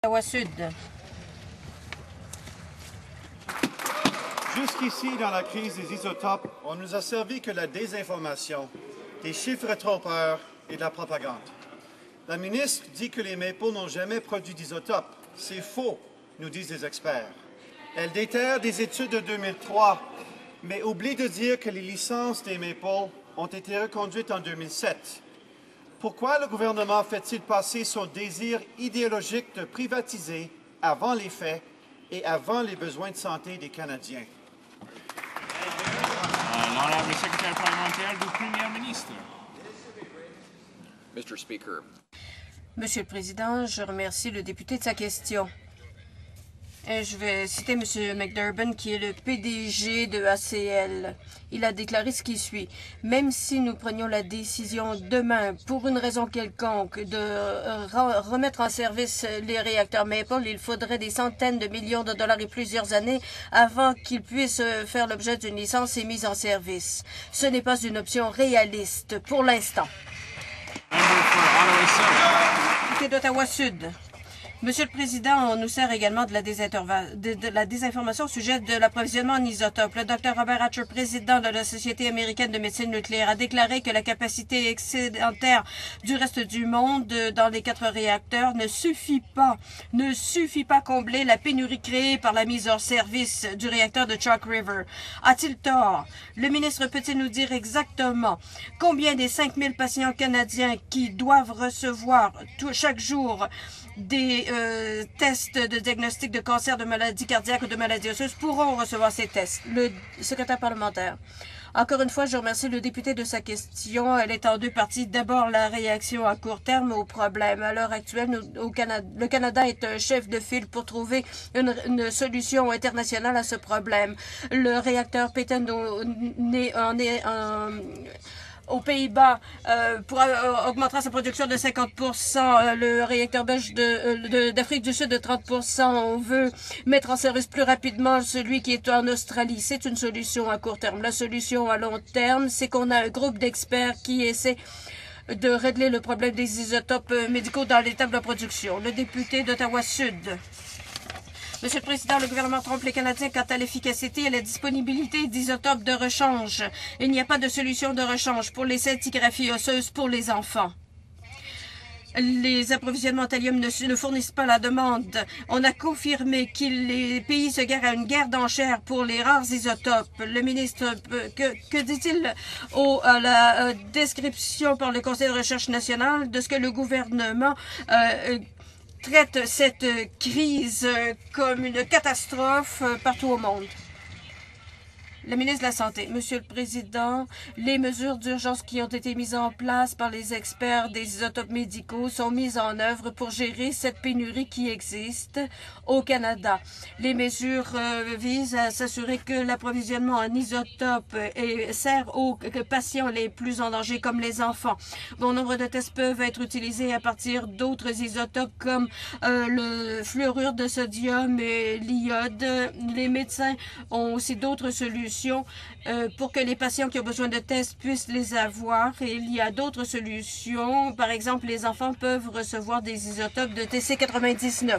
Ottawa Sud. Jusqu'ici, dans la crise des isotopes, on nous a servi que la désinformation, des chiffres trompeurs et de la propagande. La ministre dit que les Maples n'ont jamais produit d'isotopes. C'est faux, nous disent les experts. Elle déterre des études de 2003, mais oublie de dire que les licences des Maples ont été reconduites en 2007. Pourquoi le gouvernement fait-il passer son désir idéologique de privatiser avant les faits et avant les besoins de santé des Canadiens? L'honorable secrétaire parlementaire du Premier ministre. Mr. Speaker. Monsieur le Président, je remercie le député de sa question. Je vais citer M. McDurban, qui est le PDG de ACL. Il a déclaré ce qui suit. Même si nous prenions la décision demain, pour une raison quelconque, de remettre en service les réacteurs Maple, il faudrait des centaines de millions de dollars et plusieurs années avant qu'ils puissent faire l'objet d'une licence et mise en service. Ce n'est pas une option réaliste pour l'instant. Député d'Ottawa Sud. Monsieur le Président, on nous sert également de la désinformation au sujet de l'approvisionnement en isotopes. Le Dr Robert Hatcher, président de la Société américaine de médecine nucléaire, a déclaré que la capacité excédentaire du reste du monde dans les 4 réacteurs ne suffit pas à combler la pénurie créée par la mise hors service du réacteur de Chalk River. A-t-il tort? Le ministre peut-il nous dire exactement combien des 5000 patients canadiens qui doivent recevoir chaque jour des tests de diagnostic de cancer, de maladies cardiaques ou de maladies osseuses pourront recevoir ces tests? Le secrétaire parlementaire. Encore une fois, je remercie le député de sa question. Elle est en 2 parties. D'abord, la réaction à court terme au problème. À l'heure actuelle, le Canada est un chef de file pour trouver une solution internationale à ce problème. Le réacteur Peyton aux Pays-Bas augmentera sa production de 50 %, le réacteur belge d'Afrique du Sud de 30 %. On veut mettre en service plus rapidement celui qui est en Australie. C'est une solution à court terme. La solution à long terme, c'est qu'on a un groupe d'experts qui essaie de régler le problème des isotopes médicaux dans les tables de production. Le député d'Ottawa Sud. Monsieur le Président, le gouvernement trompe les Canadiens quant à l'efficacité et la disponibilité d'isotopes de rechange. Il n'y a pas de solution de rechange pour les scintigraphies osseuses pour les enfants. Les approvisionnements en thallium ne fournissent pas la demande. On a confirmé que les pays se garent à une guerre d'enchères pour les rares isotopes. Le ministre, que dit-il à la description par le Conseil de recherche national de ce que le gouvernement traite cette crise comme une catastrophe partout au monde? Le ministre de la Santé. Monsieur le Président, les mesures d'urgence qui ont été mises en place par les experts des isotopes médicaux sont mises en œuvre pour gérer cette pénurie qui existe au Canada. Les mesures visent à s'assurer que l'approvisionnement en isotopes sert aux patients les plus en danger, comme les enfants. Bon nombre de tests peuvent être utilisés à partir d'autres isotopes comme le fluorure de sodium et l'iode. Les médecins ont aussi d'autres solutions pour que les patients qui ont besoin de tests puissent les avoir. Et il y a d'autres solutions. Par exemple, les enfants peuvent recevoir des isotopes de TC99.